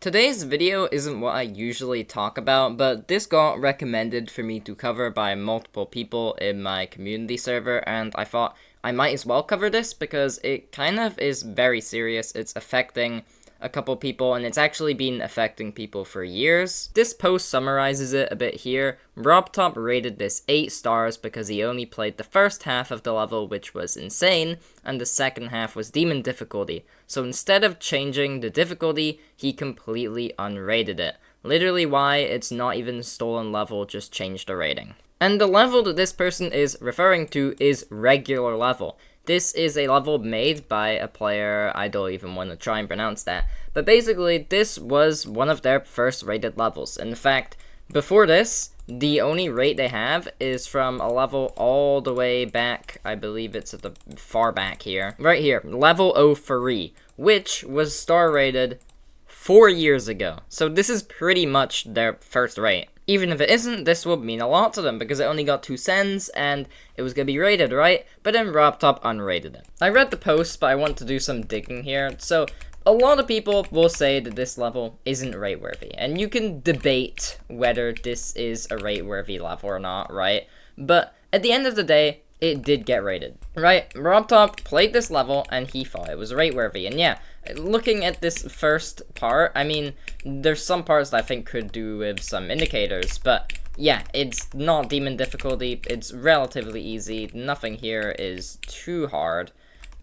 Today's video isn't what I usually talk about, but this got recommended for me to cover by multiple people in my community server, and I thought I might as well cover this because it kind of is very serious. It's affecting a couple people, and it's actually been affecting people for years. This post summarizes it a bit here. RobTop rated this 8 stars because he only played the first half of the level, which was insane, and the second half was demon difficulty. So instead of changing the difficulty, he completely unrated it. Literally why it's not even stolen level, just changed the rating. And the level that this person is referring to is regular level. This is a level made by a player, I don't even want to try and pronounce that, but basically this was one of their first rated levels. In fact, before this, the only rate they have is from a level all the way back, I believe it's at the far back here, right here, level 03, which was star rated 4 years ago. So this is pretty much their first rate. Even if it isn't, this will mean a lot to them because it only got 2 sends and it was going to be rated, right? But then RobTop unrated it. I read the post, but I want to do some digging here. So a lot of people will say that this level isn't rate-worthy, and you can debate whether this is a rate-worthy level or not, right? But at the end of the day, it did get rated, right? RobTop played this level and he thought it was rate-worthy, and yeah, looking at this first part, I mean, there's some parts that I think could do with some indicators, but yeah, it's not demon difficulty, it's relatively easy, nothing here is too hard,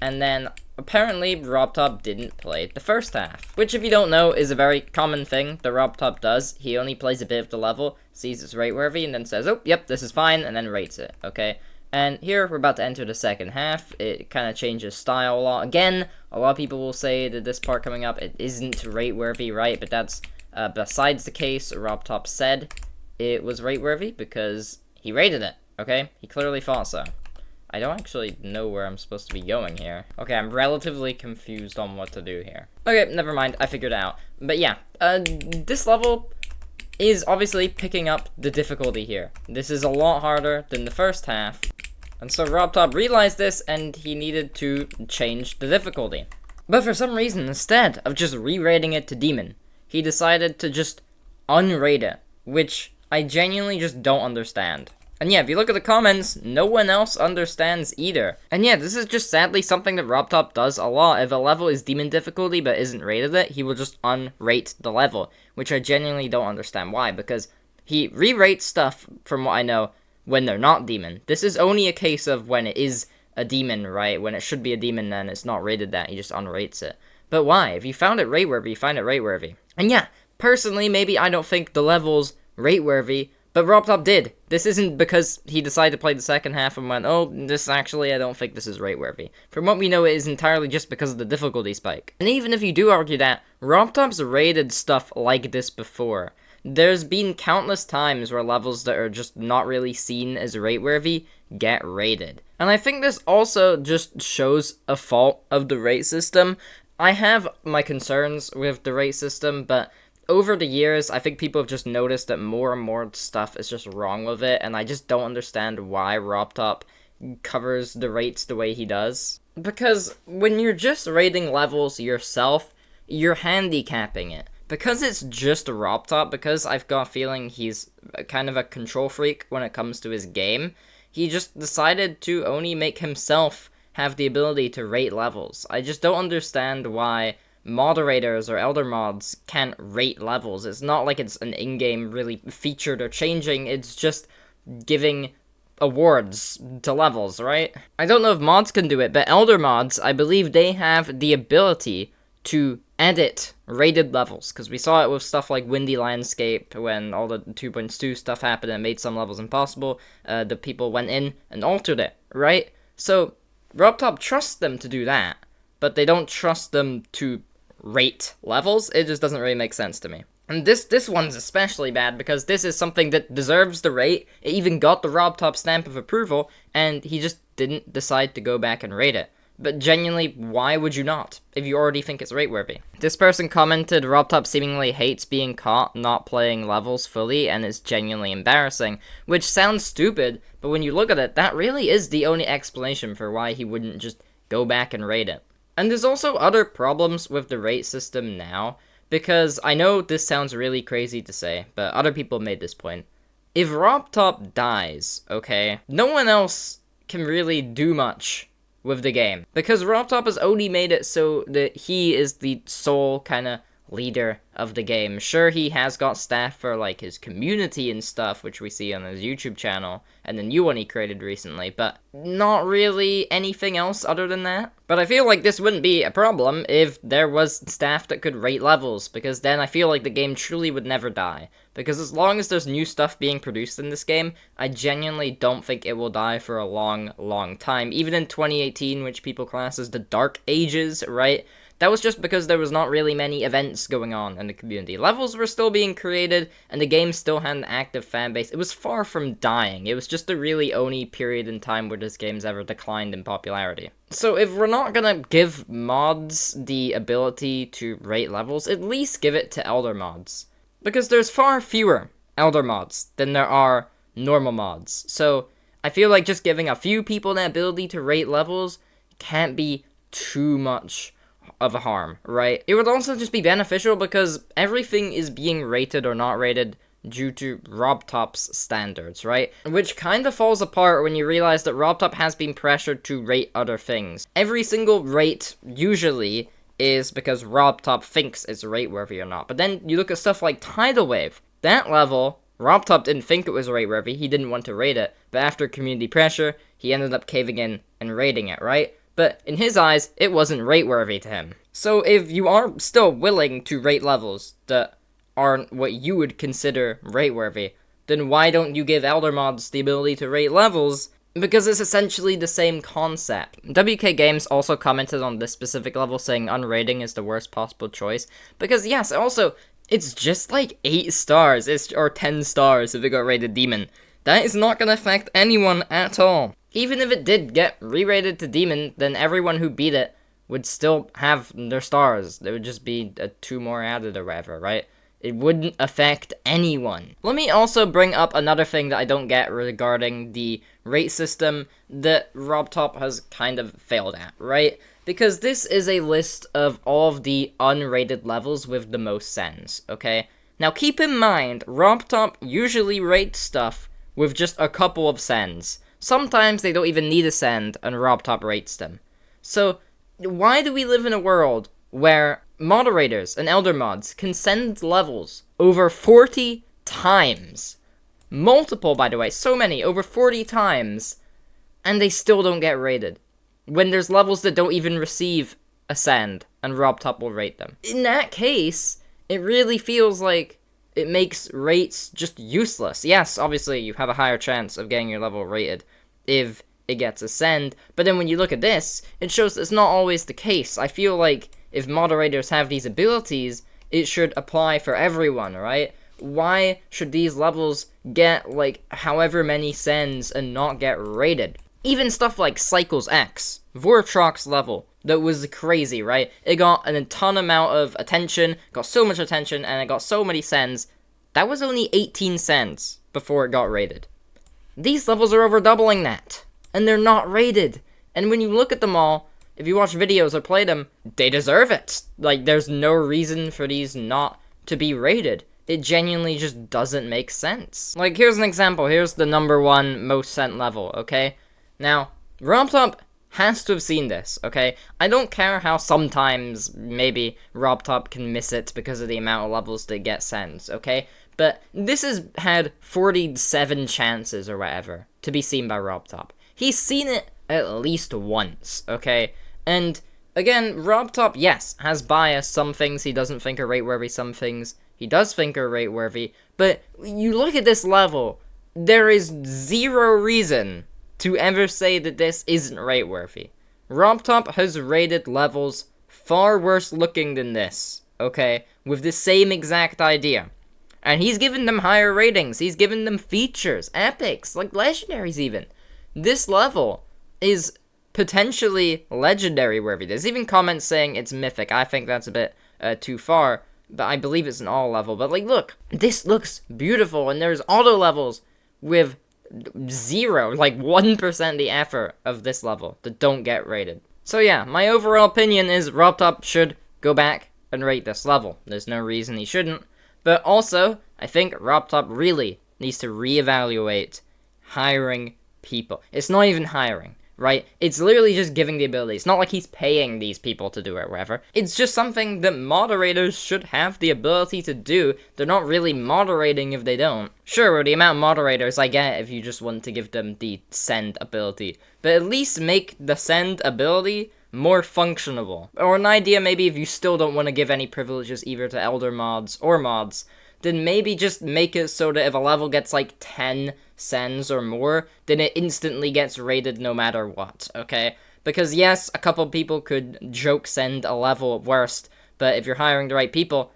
and then apparently RobTop didn't play the first half, which if you don't know is a very common thing that RobTop does. He only plays a bit of the level, sees it's rate-worthy, and then says, oh, yep, this is fine, and then rates it, okay? And here, we're about to enter the second half. It kind of changes style a lot. Again, a lot of people will say that this part coming up, it isn't rate-worthy, right? But that's besides the case. RobTop said it was rate-worthy because he rated it, okay? He clearly thought so. I don't actually know where I'm supposed to be going here. Okay, I'm relatively confused on what to do here. Okay, never mind. I figured it out. But yeah, this level is obviously picking up the difficulty here. This is a lot harder than the first half. And so RobTop realized this, and he needed to change the difficulty. But for some reason, instead of just re-rating it to Demon, he decided to just unrate it, which I genuinely just don't understand. And yeah, if you look at the comments, no one else understands either. And yeah, this is just sadly something that RobTop does a lot. If a level is demon difficulty but isn't rated it, he will just unrate the level, which I genuinely don't understand why, because he re-rates stuff, from what I know, when they're not demon. This is only a case of when it is a demon, right? When it should be a demon and it's not rated that, he just unrates it. But why? If you found it rate-worthy, you find it rate-worthy. And yeah, personally, maybe I don't think the level's rate-worthy, but RobTop did. This isn't because he decided to play the second half and went, oh, this actually, I don't think this is rate-worthy. From what we know, it is entirely just because of the difficulty spike. And even if you do argue that, RobTop's rated stuff like this before. There's been countless times where levels that are just not really seen as rate-worthy get rated. And I think this also just shows a fault of the rate system. I have my concerns with the rate system, but over the years, I think people have just noticed that more and more stuff is just wrong with it, and I just don't understand why RobTop covers the rates the way he does. Because when you're just rating levels yourself, you're handicapping it. Because it's just a RobTop, because I've got a feeling he's kind of a control freak when it comes to his game, he just decided to only make himself have the ability to rate levels. I just don't understand why moderators or elder mods can't rate levels. It's not like it's an in-game really featured or changing, it's just giving awards to levels, right? I don't know if mods can do it, but elder mods, I believe they have the ability to edit rated levels, because we saw it with stuff like Windy Landscape when all the 2.2 stuff happened and made some levels impossible. The people went in and altered it, right? So RobTop trusts them to do that, but they don't trust them to rate levels. It just doesn't really make sense to me. And this one's especially bad because this is something that deserves the rate. It even got the RobTop stamp of approval, and he just didn't decide to go back and rate it. But genuinely, why would you not, if you already think it's rate-worthy? This person commented, RobTop seemingly hates being caught not playing levels fully and is genuinely embarrassing, which sounds stupid, but when you look at it, that really is the only explanation for why he wouldn't just go back and rate it. And there's also other problems with the rate system now. because I know this sounds really crazy to say, but other people made this point. If RobTop dies, okay, no one else can really do much with the game, because RobTop has only made it so that he is the sole kind of leader of the game. Sure, he has got staff for like his community and stuff, which we see on his YouTube channel and the new one he created recently, but not really anything else other than that. But I feel like this wouldn't be a problem if there was staff that could rate levels, because then I feel like the game truly would never die. Because as long as there's new stuff being produced in this game, I genuinely don't think it will die for a long, long time. Even in 2018, which people class as the Dark Ages, right? That was just because there was not really many events going on in the community. Levels were still being created, and the game still had an active fanbase. It was far from dying. It was just the really only period in time where this game's ever declined in popularity. So if we're not gonna give mods the ability to rate levels, at least give it to Elder mods. Because there's far fewer Elder mods than there are normal mods. So I feel like just giving a few people the ability to rate levels can't be too much of a harm, right? It would also just be beneficial because everything is being rated or not rated due to RobTop's standards, right? Which kind of falls apart when you realize that RobTop has been pressured to rate other things. Every single rate usually is because RobTop thinks it's rate-worthy or not. But then you look at stuff like Tidal Wave. That level, RobTop didn't think it was rate-worthy, he didn't want to rate it, but after community pressure, he ended up caving in and rating it, right? But in his eyes, it wasn't rate-worthy to him. So if you are still willing to rate levels that aren't what you would consider rate-worthy, then why don't you give Elder mods the ability to rate levels? Because it's essentially the same concept. WK Games also commented on this specific level, saying unrating is the worst possible choice. Because yes, also, it's just like 8 stars, or 10 stars if it got rated Demon. That is not going to affect anyone at all. Even if it did get re-rated to Demon, then everyone who beat it would still have their stars. There would just be 2 more added or whatever, right? It wouldn't affect anyone. Let me also bring up another thing that I don't get regarding the rate system that RobTop has kind of failed at, right? Because this is a list of all of the unrated levels with the most sends, okay? Now keep in mind, RobTop usually rates stuff with just a couple of sends. Sometimes they don't even need a send, and RobTop rates them. So, why do we live in a world where moderators and Elder mods can send levels over 40 times? Multiple, by the way, so many, over 40 times, and they still don't get rated. When there's levels that don't even receive a send, and RobTop will rate them. In that case, it really feels like it makes rates just useless. Yes, obviously, you have a higher chance of getting your level rated if it gets a send, but then when you look at this, it shows that it's not always the case. I feel like if moderators have these abilities, it should apply for everyone, right? Why should these levels get, like, however many sends and not get rated? Even stuff like Cycles X, Vortrox level, that was crazy, right? It got a ton amount of attention, got so much attention, and it got so many sends. That was only 18 sends before it got rated. These levels are over doubling that, and they're not rated. And when you look at them all, if you watch videos or play them, they deserve it. Like, there's no reason for these not to be rated. It genuinely just doesn't make sense. Like, here's an example. Here's the number 1 most sent level, okay? Now, RobTop has to have seen this, okay? I don't care how sometimes maybe RobTop can miss it because of the amount of levels they get sends, okay? But this has had 47 chances or whatever to be seen by RobTop. He's seen it at least once, okay? And again, RobTop, yes, has bias. Some things he doesn't think are rate-worthy, some things he does think are rate-worthy. But you look at this level, there is zero reason to ever say that this isn't rate-worthy. RobTop has rated levels far worse looking than this, okay? With the same exact idea. And he's given them higher ratings. He's given them features, epics, like legendaries even. This level is potentially legendary worthy. There's even comments saying it's mythic. I think that's a bit too far, but I believe it's an all level. But like, look, this looks beautiful, and there's auto levels with 0, like 1% the effort of this level that don't get rated. So yeah, my overall opinion is RobTop should go back unrate this level. There's no reason he shouldn't. But also, I think RobTop really needs to reevaluate hiring people. It's not even hiring, right? It's literally just giving the ability. It's not like he's paying these people to do it or whatever. It's just something that moderators should have the ability to do. They're not really moderating if they don't. Sure, with the amount of moderators, I get if you just want to give them the send ability. But at least make the send ability more functionable. Or an idea maybe if you still don't want to give any privileges either to elder mods or mods, then maybe just make it so that if a level gets like 10 sends or more, then it instantly gets rated no matter what, okay? Because yes, a couple people could joke send a level at worst, but if you're hiring the right people,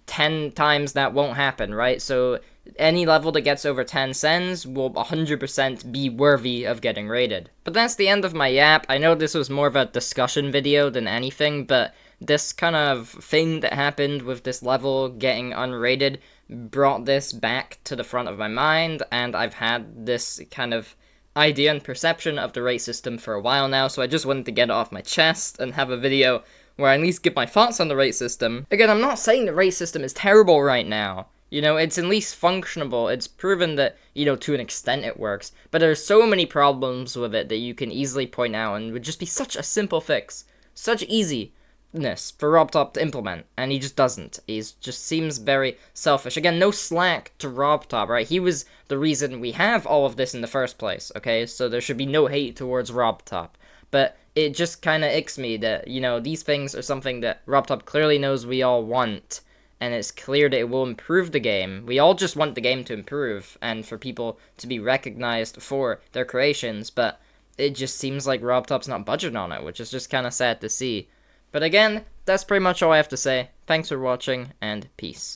10 times that won't happen, right? So any level that gets over 10 sends will 100% be worthy of getting rated. But that's the end of my yap. I know this was more of a discussion video than anything, but this kind of thing that happened with this level getting unrated brought this back to the front of my mind, and I've had this kind of idea and perception of the rate system for a while now, so I just wanted to get it off my chest and have a video where I at least give my thoughts on the rate system. Again, I'm not saying the rate system is terrible right now. You know, it's at least functionable. It's proven that, you know, to an extent it works. But there's so many problems with it that you can easily point out and would just be such a simple fix. Such easiness for RobTop to implement. And he just doesn't. He just seems very selfish. Again, no slack to RobTop, right? He was the reason we have all of this in the first place, okay? So there should be no hate towards RobTop. But it just kind of icks me that, you know, these things are something that RobTop clearly knows we all want. And it's clear that it will improve the game. We all just want the game to improve, and for people to be recognized for their creations, but it just seems like RobTop's not budgeting on it, which is just kind of sad to see. But again, that's pretty much all I have to say. Thanks for watching, and peace.